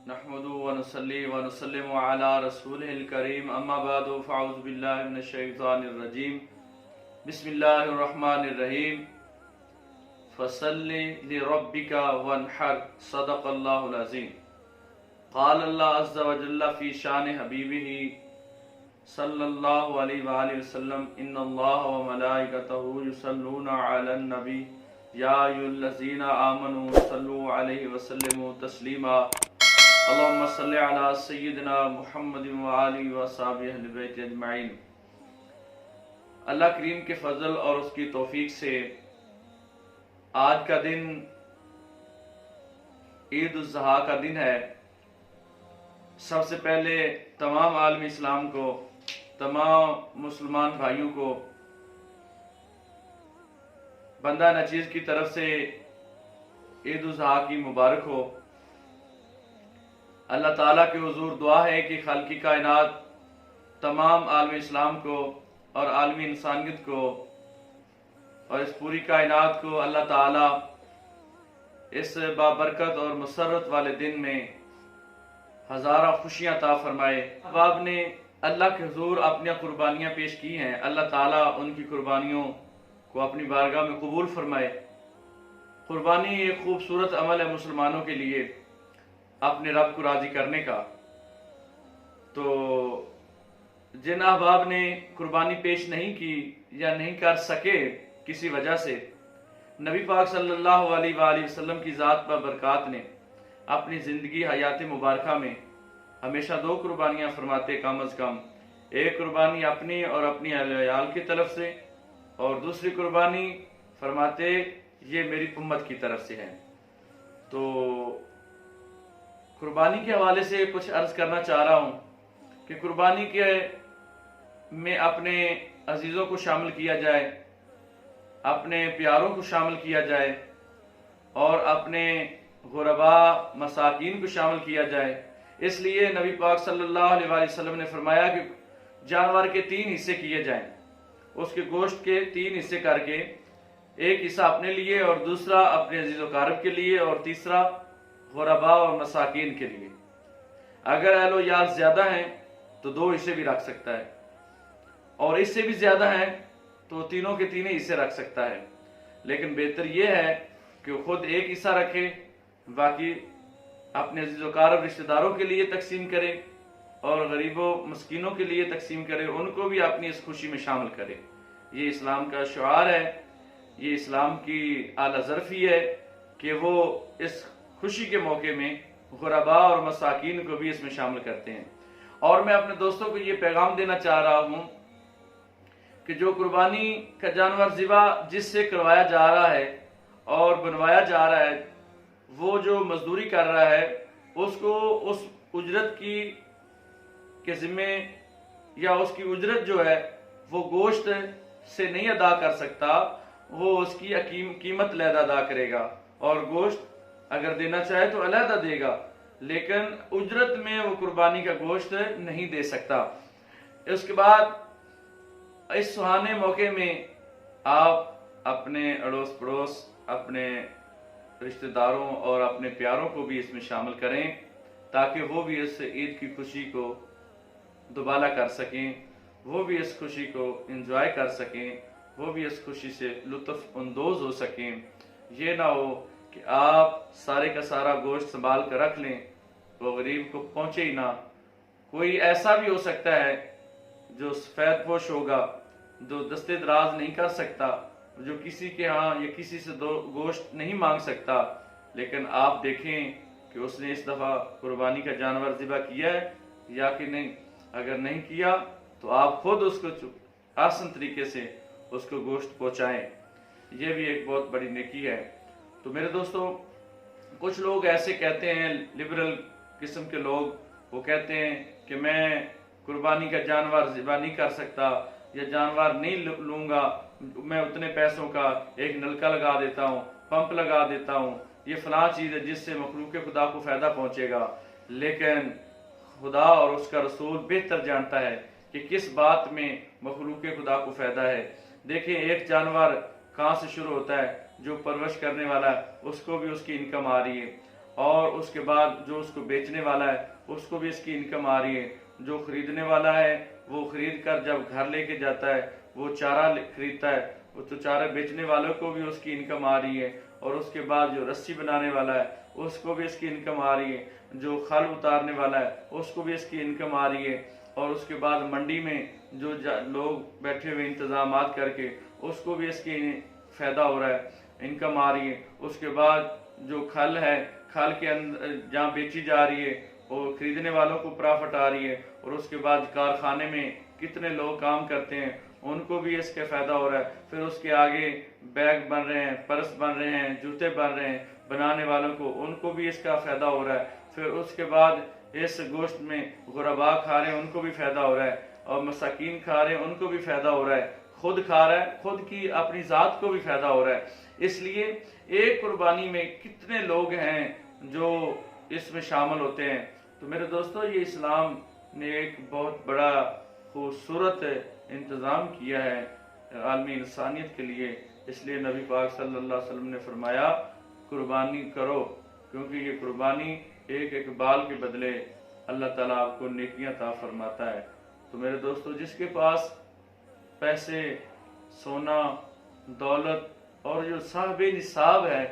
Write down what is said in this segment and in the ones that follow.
نحمدو ونصلی ونسلم علی رسولہ الکریم اما بعد فاعوذ باللہ من الشیطان الرجیم بسم اللہ الرحمن الرحیم فصلی لربک وانحر صدق اللہ العظیم قال اللہ عز وجل فی شان حبیبہ صلی اللہ علیہ وآلہ وسلم ان اللہ وملائکتہ یصلون علی النبی یا ایھا الذین آمنوا صلوا علیہ وسلموا تسلیما اللہم صلی علی سیدنا محمد وآلہ وصحبہ اہل بیت اجمعین۔ اللہ کریم کے فضل اور اس کی توفیق سے آج کا دن عید الاضحیٰ کا دن ہے۔ سب سے پہلے تمام عالم اسلام کو، تمام مسلمان بھائیوں کو بندہ نچیز کی طرف سے عید الاضحیٰ کی مبارک ہو۔ اللہ تعالیٰ کے حضور دعا ہے کہ خالق کائنات تمام عالم اسلام کو اور عالمی انسانیت کو اور اس پوری کائنات کو اللہ تعالیٰ اس بابرکت اور مسرت والے دن میں ہزارہ خوشیاں عطا فرمائے۔ احباب نے اللہ کے حضور اپنی قربانیاں پیش کی ہیں، اللہ تعالیٰ ان کی قربانیوں کو اپنی بارگاہ میں قبول فرمائے۔ قربانی ایک خوبصورت عمل ہے مسلمانوں کے لیے اپنے رب کو راضی کرنے کا۔ تو جن احباب نے قربانی پیش نہیں کی یا نہیں کر سکے کسی وجہ سے، نبی پاک صلی اللہ علیہ وآلہ وسلم کی ذات پر برکات نے اپنی زندگی حیات مبارکہ میں ہمیشہ دو قربانیاں فرماتے، کم از کم ایک قربانی اپنی اور اپنی اہل عیال کی طرف سے، اور دوسری قربانی فرماتے یہ میری امت کی طرف سے ہے۔ تو قربانی کے حوالے سے کچھ عرض کرنا چاہ رہا ہوں کہ قربانی کے میں اپنے عزیزوں کو شامل کیا جائے، اپنے پیاروں کو شامل کیا جائے اور اپنے غرباء مساکین کو شامل کیا جائے۔ اس لیے نبی پاک صلی اللہ علیہ وآلہ وسلم نے فرمایا کہ جانور کے 3 حصے کیے جائیں، اس کے گوشت کے 3 حصے کر کے ایک حصہ اپنے لیے اور دوسرا اپنے عزیز و اقارب کے لیے اور تیسرا غرباء اور مساکین کے لیے۔ اگر اہل و عیال زیادہ ہیں تو 2 حصے بھی رکھ سکتا ہے، اور اس سے بھی زیادہ ہیں تو تینوں کے تینوں حصے رکھ سکتا ہے، لیکن بہتر یہ ہے کہ وہ خود ایک حصہ رکھے، باقی اپنے عزیز و اقارب رشتہ داروں کے لیے تقسیم کرے اور غریب و مسکینوں کے لیے تقسیم کرے، ان کو بھی اپنی اس خوشی میں شامل کرے۔ یہ اسلام کا شعار ہے، یہ اسلام کی اعلیٰ ظرفی ہے کہ وہ اس خوشی کے موقع میں غرباء اور مساکین کو بھی اس میں شامل کرتے ہیں۔ اور میں اپنے دوستوں کو یہ پیغام دینا چاہ رہا ہوں کہ جو قربانی کا جانور ذبح جس سے کروایا جا رہا ہے اور بنوایا جا رہا ہے، وہ جو مزدوری کر رہا ہے اس کو اس اجرت کے ذمے یا اس کی اجرت جو ہے وہ گوشت سے نہیں ادا کر سکتا، وہ اس کی قیمت علیحدہ ادا کرے گا، اور گوشت اگر دینا چاہے تو علیحدہ دے گا، لیکن اجرت میں وہ قربانی کا گوشت نہیں دے سکتا۔ اس کے بعد اس سہانے موقع میں آپ اپنے اڑوس پڑوس، اپنے رشتہ داروں اور اپنے پیاروں کو بھی اس میں شامل کریں تاکہ وہ بھی اس عید کی خوشی کو دوبالا کر سکیں، وہ بھی اس خوشی کو انجوائے کر سکیں، وہ بھی اس خوشی سے لطف اندوز ہو سکیں۔ یہ نہ ہو کہ آپ سارے کا سارا گوشت سنبھال کر رکھ لیں، وہ غریب کو پہنچے ہی نہ۔ کوئی ایسا بھی ہو سکتا ہے جو سفید پوش ہوگا، جو دستے دراز نہیں کر سکتا، جو کسی کے ہاں یا کسی سے گوشت نہیں مانگ سکتا، لیکن آپ دیکھیں کہ اس نے اس دفعہ قربانی کا جانور ذبح کیا ہے یا کہ نہیں۔ اگر نہیں کیا تو آپ خود اس کو آسان طریقے سے اس کو گوشت پہنچائیں، یہ بھی ایک بہت بڑی نیکی ہے۔ تو میرے دوستوں، کچھ لوگ ایسے کہتے ہیں، لبرل قسم کے لوگ، وہ کہتے ہیں کہ میں قربانی کا جانور ذبح نہیں کر سکتا یا جانور نہیں لوں گا، میں اتنے پیسوں کا ایک نلکا لگا دیتا ہوں، پمپ لگا دیتا ہوں، یہ فلاں چیز ہے جس سے مخلوق خدا کو فائدہ پہنچے گا۔ لیکن خدا اور اس کا رسول بہتر جانتا ہے کہ کس بات میں مخلوق خدا کو فائدہ ہے۔ دیکھیں ایک جانور کہاں سے شروع ہوتا ہے، جو پرورش کرنے والا ہے اس کو بھی اس کی انکم آ رہی ہے، اور اس کے بعد جو اس کو بیچنے والا ہے اس کو بھی اس کی انکم آ رہی ہے، جو خریدنے والا ہے وہ خرید کر جب گھر لے کے جاتا ہے وہ چارہ خریدتا ہے، وہ تو چارہ بیچنے والوں کو بھی اس کی انکم آ رہی ہے، اور اس کے بعد جو رسی بنانے والا ہے اس کو بھی اس کی انکم آ رہی ہے، جو خل اتارنے والا ہے اس کو بھی اس کی انکم آ رہی ہے، اور اس کے بعد منڈی میں جو لوگ بیٹھے ہوئے انتظامات کر کے اس کو بھی اس کی فائدہ ہو رہا ہے، انکم آ رہی ہے۔ اس کے بعد جو کھل ہے، کھل کے اندر جہاں بیچی جا رہی ہے اور خریدنے والوں کو پرافٹ آ رہی ہے، اور اس کے بعد کارخانے میں کتنے لوگ کام کرتے ہیں ان کو بھی اس کا فائدہ ہو رہا ہے، پھر اس کے آگے بیگ بن رہے ہیں، پرس بن رہے ہیں، جوتے بن رہے ہیں، بنانے والوں کو ان کو بھی اس کا فائدہ ہو رہا ہے، پھر اس کے بعد اس گوشت میں غربا کھا رہے ہیں ان کو بھی فائدہ ہو رہا ہے، اور مساکین کھا رہے ہیں ان کو بھی فائدہ ہو رہا ہے، خود کھا رہا ہے خود کی اپنی ذات کو بھی فائدہ ہو رہا ہے۔ اس لیے ایک قربانی میں کتنے لوگ ہیں جو اس میں شامل ہوتے ہیں۔ تو میرے دوستو، یہ اسلام نے ایک بہت بڑا خوبصورت انتظام کیا ہے عالمی انسانیت کے لیے، اس لیے نبی پاک صلی اللہ علیہ وسلم نے فرمایا قربانی کرو، کیونکہ یہ قربانی ایک ایک بال کے بدلے اللہ تعالیٰ آپ کو نیکیاں عطا فرماتا ہے۔ تو میرے دوستو، جس کے پاس پیسے، سونا، دولت اور جو صاحب نصاب ہے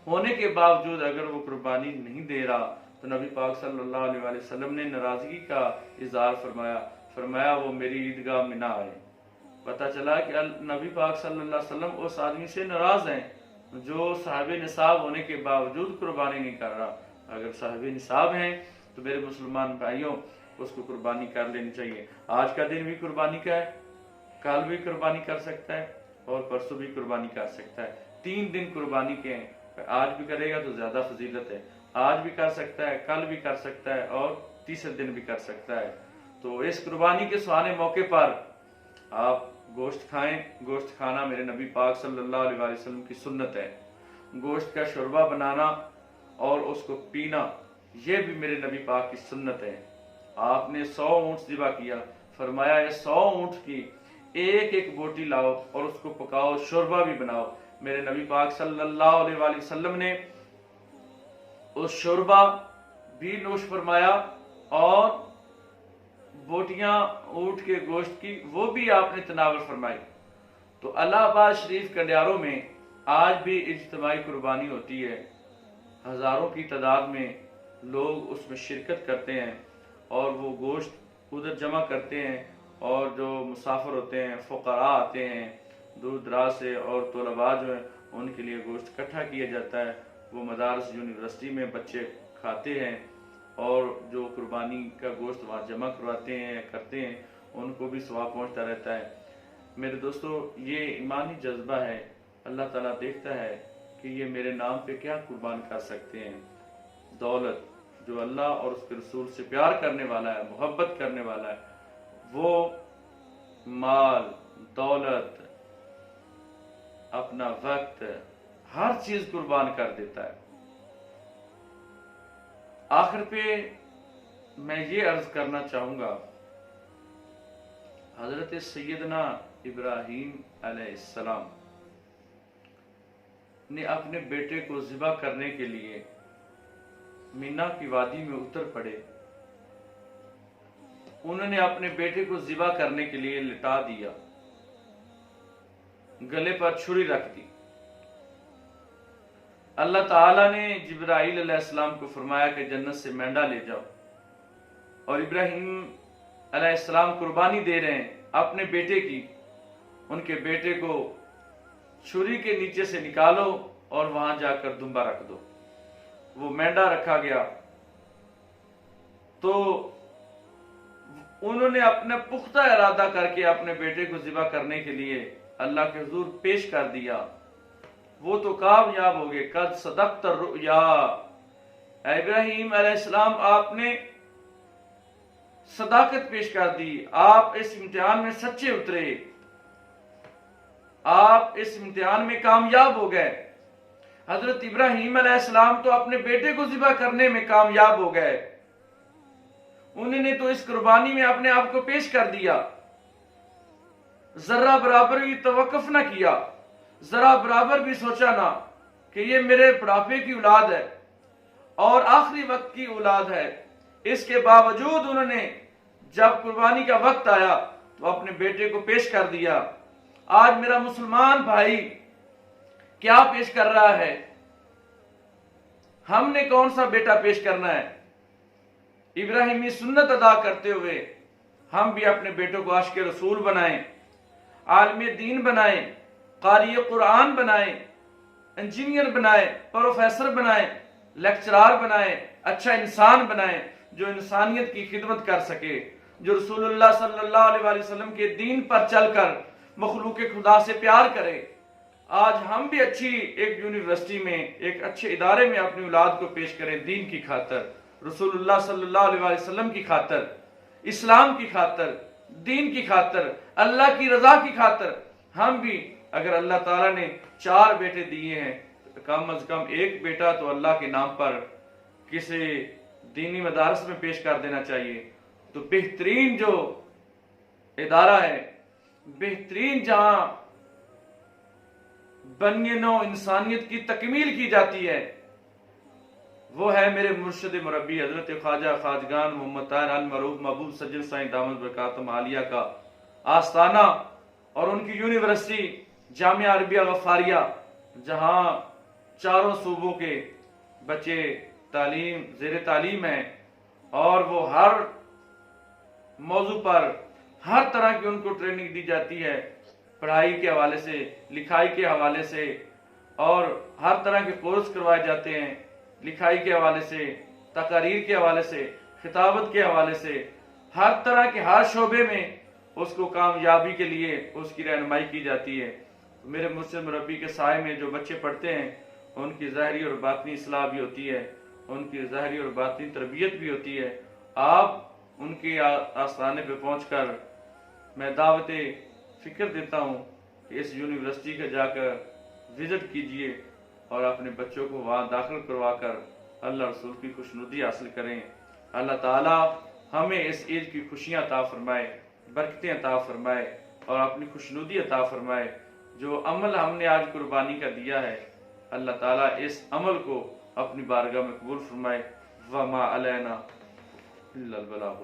ہونے کے باوجود اگر وہ قربانی نہیں دے رہا تو نبی پاک صلی اللہ علیہ وسلم نے ناراضگی کا اظہار فرمایا وہ میری عیدگاہ میں نہ آئے۔ پتہ چلا کہ نبی پاک صلی اللہ علیہ وسلم اس آدمی سے ناراض ہیں جو صاحب نصاب ہونے کے باوجود قربانی نہیں کر رہا۔ اگر صاحب نصاب ہیں تو میرے مسلمان بھائیوں اس کو قربانی کر لینی چاہیے۔ آج کا دن بھی قربانی کا ہے، کل بھی قربانی کر سکتا ہے اور پرسوں بھی قربانی کر سکتا ہے۔ 3 دن قربانی کے ہیں، آج بھی کرے گا تو زیادہ فضیلت ہے، آج بھی کر سکتا ہے، کل بھی کر سکتا ہے اور تیسرے دن بھی کر سکتا ہے۔ تو اس قربانی کے سہانے موقع پر آپ گوشت کھائیں۔ گوشت کھانا میرے نبی پاک صلی اللہ علیہ وسلم کی سنت ہے۔ گوشت کا شوربہ بنانا اور اس کو پینا یہ بھی میرے نبی پاک کی سنت ہے۔ آپ نے 100 اونٹ ذبح کیا، فرمایا یہ 100 اونٹ کی ایک ایک بوٹی لاؤ اور اس کو پکاؤ، شوربہ بھی بناؤ۔ میرے نبی پاک صلی اللہ علیہ وسلم نے اس شوربہ بھی نوش فرمایا اور بوٹیاں اونٹ کے گوشت کی وہ بھی آپ نے تناول فرمائی۔ تو الہ آباد شریف کنڈیاروں میں آج بھی اجتماعی قربانی ہوتی ہے، ہزاروں کی تعداد میں لوگ اس میں شرکت کرتے ہیں اور وہ گوشت ادھر جمع کرتے ہیں، اور جو مسافر ہوتے ہیں، فقراء آتے ہیں دور دراز سے، اور طلباء جو ہیں ان کے لیے گوشت اکٹھا کیا جاتا ہے، وہ مدارس یونیورسٹی میں بچے کھاتے ہیں، اور جو قربانی کا گوشت وہاں جمع کرواتے ہیں کرتے ہیں ان کو بھی ثواب پہنچتا رہتا ہے۔ میرے دوستو، یہ ایمانی جذبہ ہے، اللہ تعالیٰ دیکھتا ہے کہ یہ میرے نام پہ کیا قربان کر سکتے ہیں۔ دولت جو اللہ اور اس کے رسول سے پیار کرنے والا ہے، محبت کرنے والا ہے، وہ مال، دولت، اپنا وقت، ہر چیز قربان کر دیتا ہے۔ آخر پہ میں یہ عرض کرنا چاہوں گا، حضرت سیدنا ابراہیم علیہ السلام نے اپنے بیٹے کو ذبح کرنے کے لیے مینا کی وادی میں اتر پڑے۔ انہوں نے اپنے بیٹے کو ذبح کرنے کے لیے لٹا دیا، گلے پر چھری رکھ دی۔ اللہ تعالیٰ نے جبرائیل علیہ السلام کو فرمایا کہ جنت سے مینڈا لے جاؤ، اور ابراہیم علیہ السلام قربانی دے رہے ہیں اپنے بیٹے کی۔ ان کے بیٹے کو چھری کے نیچے سے نکالو اور وہاں جا کر دمبا رکھ دو۔ وہ مینڈا رکھا گیا تو انہوں نے اپنا پختہ ارادہ کر کے اپنے بیٹے کو ذبح کرنے کے لیے اللہ کے حضور پیش کر دیا۔ وہ تو کامیاب ہو گئے۔ قد صدقت الرؤیا، اے ابراہیم علیہ السلام، آپ نے صداقت پیش کر دی، آپ اس امتحان میں سچے اترے، آپ اس امتحان میں کامیاب ہو گئے۔ حضرت ابراہیم علیہ السلام تو اپنے بیٹے کو ذبح کرنے میں کامیاب ہو گئے، انہوں نے تو اس قربانی میں اپنے آپ کو پیش کر دیا، ذرہ برابر بھی توقف نہ کیا، ذرہ برابر بھی سوچا نہ کہ یہ میرے بڑھاپے کی اولاد ہے اور آخری وقت کی اولاد ہے، اس کے باوجود انہوں نے جب قربانی کا وقت آیا تو اپنے بیٹے کو پیش کر دیا۔ آج میرا مسلمان بھائی کیا پیش کر رہا ہے؟ ہم نے کون سا بیٹا پیش کرنا ہے؟ ابراہیمی سنت ادا کرتے ہوئے ہم بھی اپنے بیٹوں کو عاشق رسول بنائیں، عالم دین بنائیں، قاری قرآن بنائیں، انجینئر بنائیں، پروفیسر بنائیں، لیکچرار بنائیں، اچھا انسان بنائیں جو انسانیت کی خدمت کر سکے، جو رسول اللہ صلی اللہ علیہ وسلم کے دین پر چل کر مخلوق خدا سے پیار کرے۔ آج ہم بھی اچھی ایک یونیورسٹی میں، ایک اچھے ادارے میں اپنی اولاد کو پیش کریں، دین کی خاطر، رسول اللہ صلی اللہ علیہ وسلم کی خاطر، اسلام کی خاطر، دین کی خاطر، اللہ کی رضا کی خاطر۔ ہم بھی اگر اللہ تعالیٰ نے 4 بیٹے دیے ہیں تو کم از کم ایک بیٹا تو اللہ کے نام پر کسی دینی مدارس میں پیش کر دینا چاہیے۔ تو بہترین جو ادارہ ہے، بہترین جہاں بنی نو انسانیت کی تکمیل کی جاتی ہے، وہ ہے میرے مرشد مربی حضرت خواجہ خواجگان محمد طاہر المعروف محبوب سجن سائیں دامت برکاتہم عالیہ کا آستانہ اور ان کی یونیورسٹی جامعہ عربیہ غفاریہ، جہاں چاروں صوبوں کے بچے زیر تعلیم ہیں اور وہ ہر موضوع پر ہر طرح کی ان کو ٹریننگ دی جاتی ہے، پڑھائی کے حوالے سے، لکھائی کے حوالے سے، اور ہر طرح کے کورس کروائے جاتے ہیں، لکھائی کے حوالے سے، تقاریر کے حوالے سے، خطابت کے حوالے سے، ہر طرح کے ہر شعبے میں اس کو کامیابی کے لیے اس کی رہنمائی کی جاتی ہے۔ میرے مرشد مربی کے سائے میں جو بچے پڑھتے ہیں ان کی ظاہری اور باطنی اصلاح بھی ہوتی ہے، ان کی ظاہری اور باطنی تربیت بھی ہوتی ہے۔ آپ ان کے آستانے پہ پہنچ کر میں دعوت فکر دیتا ہوں کہ اس یونیورسٹی کا جا کر وزٹ کیجئے اور اپنے بچوں کو وہاں داخل کروا کر اللہ رسول کی خوشنودی حاصل کریں۔ اللہ تعالیٰ ہمیں اس عید کی خوشیاں عطا فرمائے، برکتیں عطا فرمائے اور اپنی خوشنودی عطا فرمائے۔ جو عمل ہم نے آج قربانی کا دیا ہے، اللہ تعالیٰ اس عمل کو اپنی بارگاہ میں قبول فرمائے۔ وما علینا الا البلاغ۔